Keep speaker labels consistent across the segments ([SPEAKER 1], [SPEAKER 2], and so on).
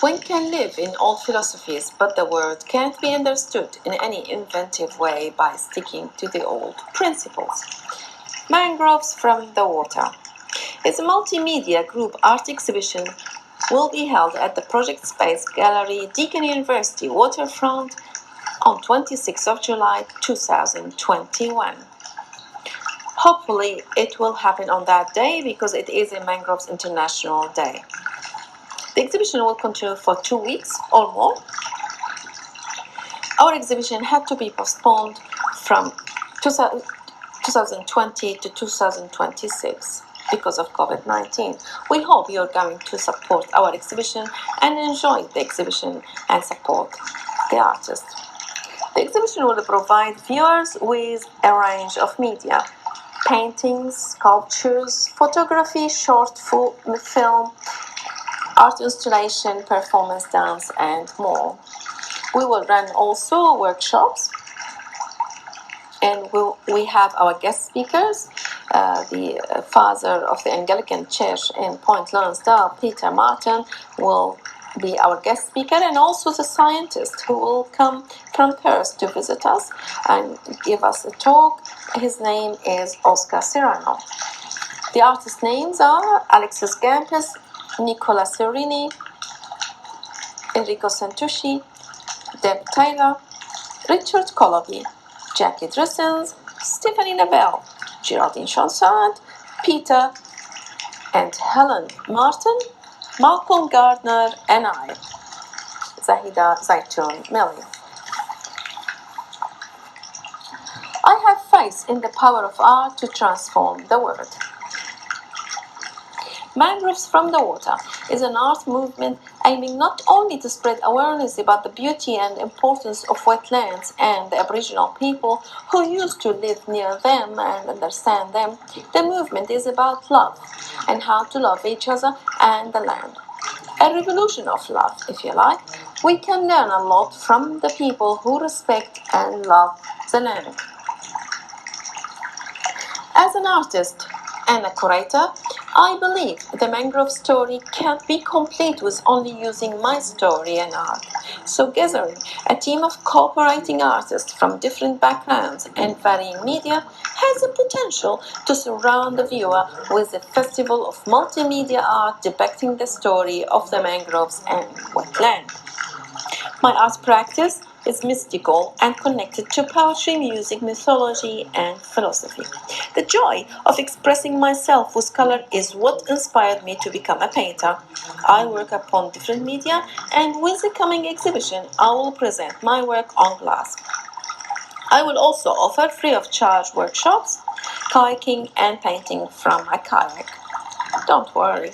[SPEAKER 1] One can live in all philosophies, but the world can't be understood in any inventive way by sticking to the old principles. Mangroves from the Water is a multimedia group art exhibition will be held at the Project Space Gallery, Deakin University Waterfront on 26th of July 2021. Hopefully it will happen on that day because it is a Mangroves International Day. The exhibition will continue for 2 weeks or more. Our exhibition had to be postponed from 2020 to 2026 because of COVID-19. We hope you're going to support our exhibition and enjoy the exhibition and support the artists. The exhibition will provide viewers with a range of media: paintings, sculptures, photography, short film, art installation, performance dance, and more. We will run also workshops, and we have our guest speakers. The father of the Anglican Church in Point Lonsdale, Peter Martin, will be our guest speaker, and also the scientist who will come from Perth to visit us and give us a talk. His name is Oscar Serrano. The artists' names are Alexis Gampis, Nicola Serini, Enrico Santucci, Deb Taylor, Richard Coloby, Jackie Drissens, Stephanie Lavelle, Geraldine Chansard, Peter and Helen Martin, Malcolm Gardner, and I, Zahida Zaitoun Millie. I have faith in the power of art to transform the world. Mangroves from the Water is an art movement aiming not only to spread awareness about the beauty and importance of wetlands and the Aboriginal people who used to live near them and understand them. The movement is about love and how to love each other and the land. A revolution of love, if you like. We can learn a lot from the people who respect and love the land. As an artist and a curator, I believe the mangrove story can't be complete with only using my story and art. So gathering a team of cooperating artists from different backgrounds and varying media has the potential to surround the viewer with a festival of multimedia art depicting the story of the mangroves and wetland. My art practice is mystical and connected to poetry, music, mythology, and philosophy. The joy of expressing myself with color is what inspired me to become a painter. I work upon different media, and with the coming exhibition, I will present my work on glass. I will also offer free of charge workshops, kayaking, and painting from a kayak. Don't worry,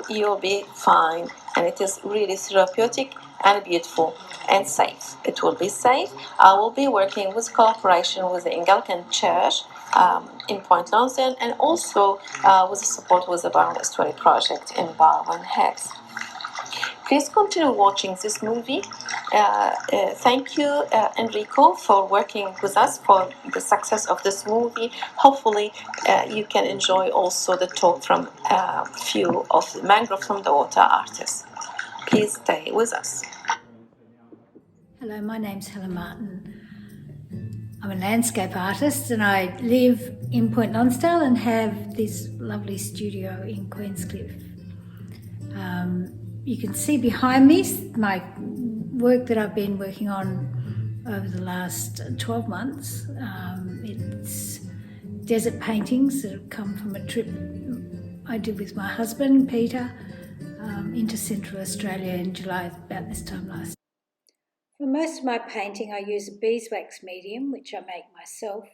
[SPEAKER 1] you'll be fine, and it is really therapeutic and beautiful and safe. It will be safe. I will be working with cooperation with the Anglican Church in Point Lonsdale, and also with the support with the Barwon Estuary Project in Barwon Heads. Please continue watching this movie. Thank you, Enrico, for working with us for the success of this movie. Hopefully, you can enjoy also the talk from a few of the Mangrove from the Water artists. Please stay with us.
[SPEAKER 2] Hello, my name's Helen Martin. I'm a landscape artist and I live in Point Lonsdale and have this lovely studio in Queenscliff. You can see behind me my work that I've been working on over the last 12 months. It's desert paintings that have come from a trip I did with my husband, Peter, into Central Australia in July, about this time last year. For most of my painting, I use a beeswax medium, which I make myself,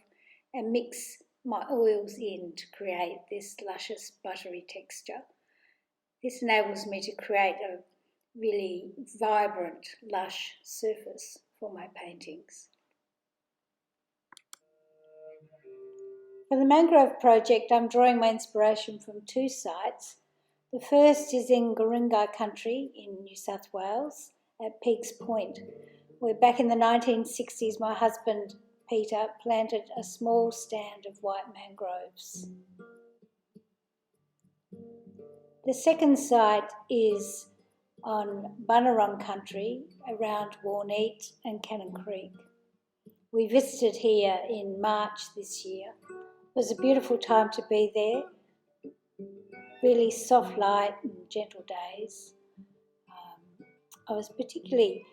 [SPEAKER 2] and mix my oils in to create this luscious buttery texture. This enables me to create a really vibrant, lush surface for my paintings. For the Mangrove project, I'm drawing my inspiration from two sites. The first is in Guringai country in New South Wales at Peaks Point, where back in the 1960s my husband Peter planted a small stand of white mangroves. The second site is on Bunurong country around Warneet and Cannon Creek. We visited here in March this year. It was a beautiful time to be there, really soft light and gentle days. I was particularly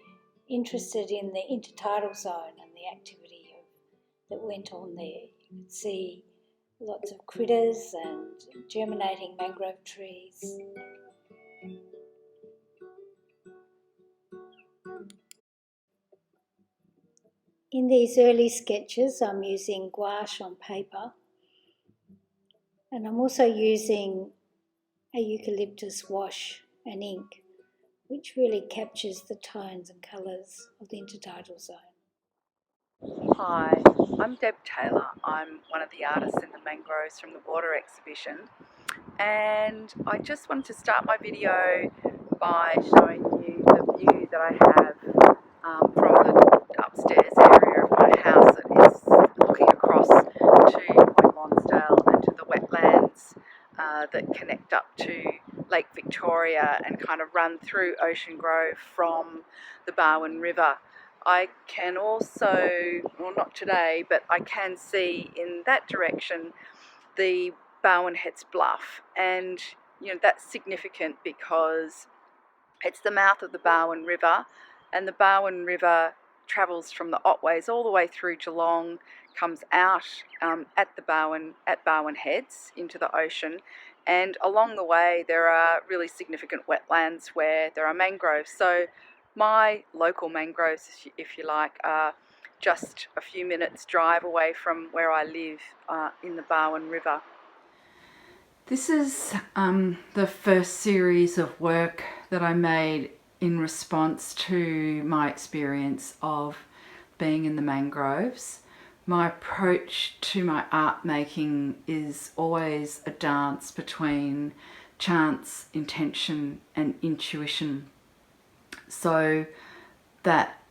[SPEAKER 2] interested in the intertidal zone and the activity that went on there. You could see lots of critters and germinating mangrove trees. In these early sketches, I'm using gouache on paper, and I'm also using a eucalyptus wash and ink, which really captures the tones and colours of the intertidal zone.
[SPEAKER 3] Hi, I'm Deb Taylor. I'm one of the artists in the Mangroves from the Water Exhibition, and I just wanted to start my video by showing you the view that I have from the upstairs area of my house that is looking across to Point Lonsdale and to the wetlands that connect up to Lake Victoria and kind of run through Ocean Grove from the Barwon River. I can also, well not today, but I can see in that direction the Barwon Heads Bluff, and that's significant because it's the mouth of the Barwon River, and the Barwon River travels from the Otways all the way through Geelong, comes out at Barwon Heads into the ocean, and along the way there are really significant wetlands where there are mangroves. So my local mangroves, if you like, are just a few minutes drive away from where I live in the Barwon River. This is the first series of work that I made in response to my experience of being in the mangroves. My approach to my art making is always a dance between chance, intention and intuition. So that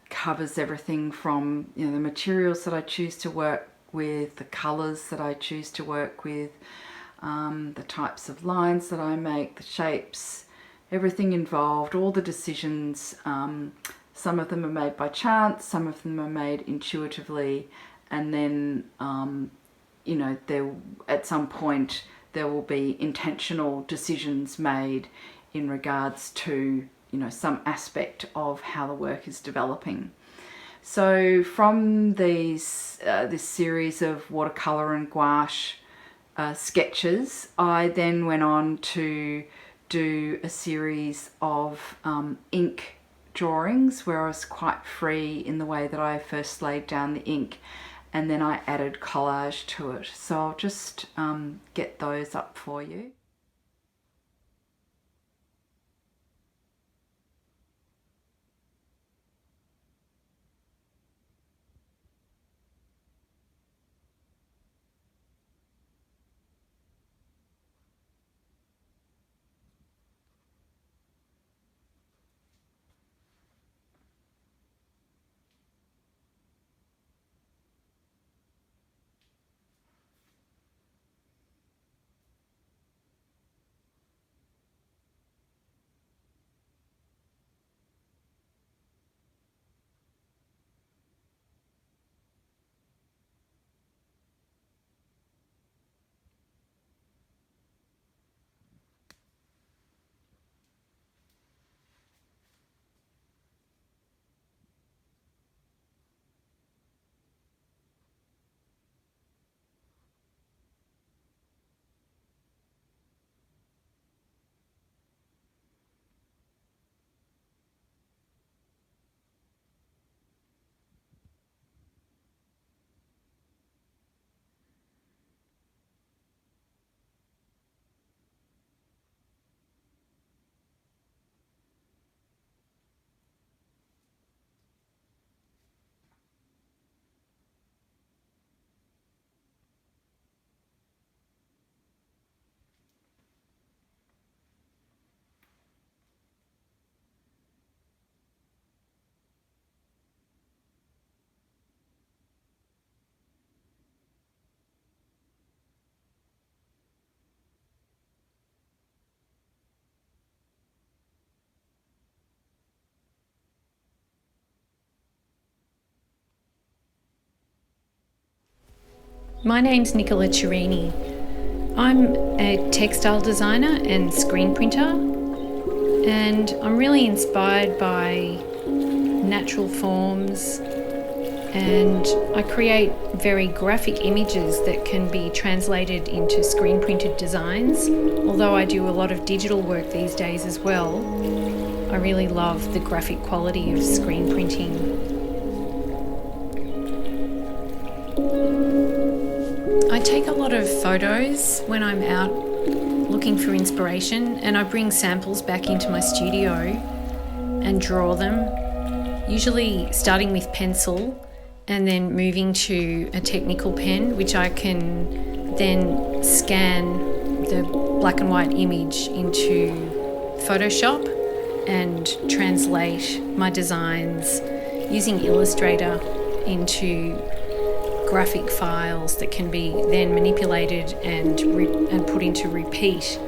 [SPEAKER 3] covers everything from the materials that I choose to work with, the colours that I choose to work with, the types of lines that I make, the shapes, everything involved, all the decisions. Some of them are made by chance, some of them are made intuitively, and then at some point there will be intentional decisions made in regards to some aspect of how the work is developing. So from this series of watercolour and gouache sketches, I then went on to do a series of ink drawings where I was quite free in the way that I first laid down the ink, and then I added collage to it. So I'll just get those up for you.
[SPEAKER 4] My name's Nicola Cirini. I'm a textile designer and screen printer, and I'm really inspired by natural forms, and I create very graphic images that can be translated into screen printed designs. Although I do a lot of digital work these days as well, I really love the graphic quality of screen printing. I take a lot of photos when I'm out looking for inspiration, and I bring samples back into my studio and draw them, usually starting with pencil and then moving to a technical pen, which I can then scan the black and white image into Photoshop and translate my designs using Illustrator into graphic files that can be then manipulated and put into Repeat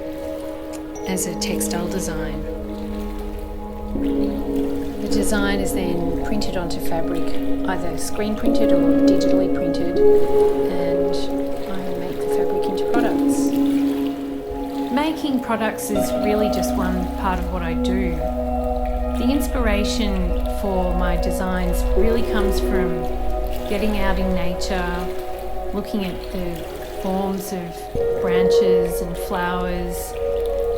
[SPEAKER 4] as a textile design. The design is then printed onto fabric, either screen printed or digitally printed, and I make the fabric into products. Making products is really just one part of what I do. The inspiration for my designs really comes from getting out in nature, looking at the forms of branches and flowers,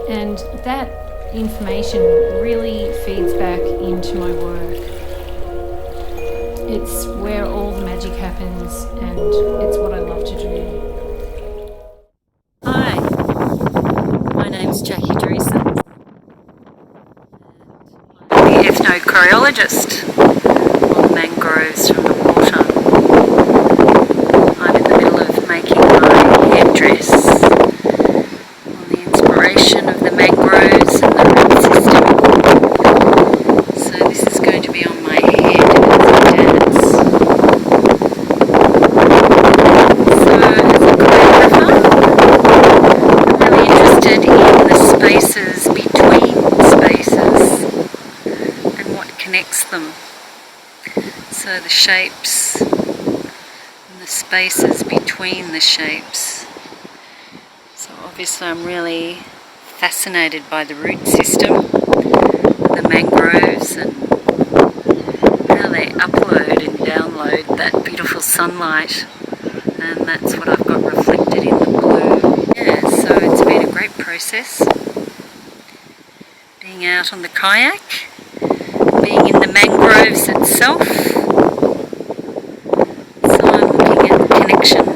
[SPEAKER 4] and that information really feeds back into my work. It's where all the magic happens, and it's what I love to do.
[SPEAKER 5] Hi, my name's Jackie Dreesen. I'm the ethnochoreologist on mangroves from the water. I'm in the middle of making my headdress on the inspiration of the mangroves and the root system. So this is going to be on my head as I dance. So as a choreographer, I'm really interested in the spaces between spaces and what connects them. So the shapes and the spaces between the shapes. So obviously I'm really fascinated by the root system, the mangroves, and how they upload and download that beautiful sunlight, and that's what I've got reflected in the blue. Yeah, so it's been a great process being out on the kayak, being in the mangroves itself. So I'm looking at the connection